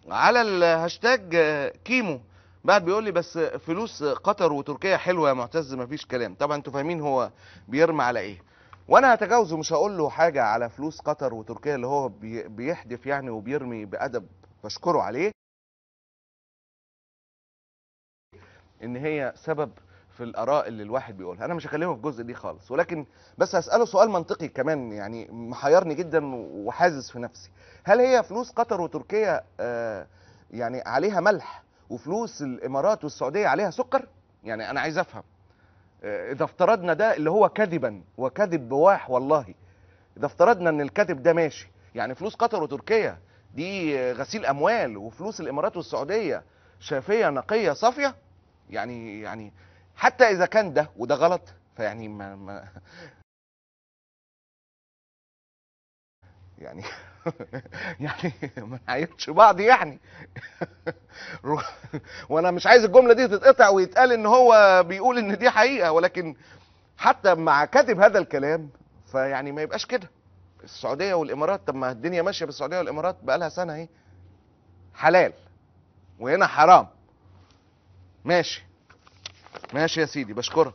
على الهاشتاج كيمو بعد بيقول لي بس فلوس قطر وتركيا حلوه يا معتز، مفيش كلام. طبعا انتوا فاهمين هو بيرمي على ايه، وانا هتجاوزه مش هقول له حاجه على فلوس قطر وتركيا اللي هو بيحدف يعني وبيرمي بادب، بشكره عليه ان هي سبب في الاراء اللي الواحد بيقولها. انا مش هكلمه في الجزء دي خالص، ولكن بس هساله سؤال منطقي كمان يعني محيرني جدا وحازز في نفسي. هل هي فلوس قطر وتركيا يعني عليها ملح وفلوس الامارات والسعوديه عليها سكر؟ يعني انا عايز افهم. اذا افترضنا ده اللي هو كذبا وكذب بواح والله، اذا افترضنا ان الكذب ده ماشي، يعني فلوس قطر وتركيا دي غسيل اموال، وفلوس الامارات والسعوديه شافيه نقيه صافيه، يعني حتى اذا كان ده وده غلط فيعني ما يعني يعني ما نعايرش بعض يعني. وانا مش عايز الجمله دي تتقطع ويتقال ان هو بيقول ان دي حقيقه، ولكن حتى مع كاتب هذا الكلام فيعني ما يبقاش كده. السعوديه والامارات، طب ما الدنيا ماشيه بالسعوديه والامارات بقالها سنه اهي، حلال وهنا حرام. ماشي ماشي يا سيدي، بشكرك.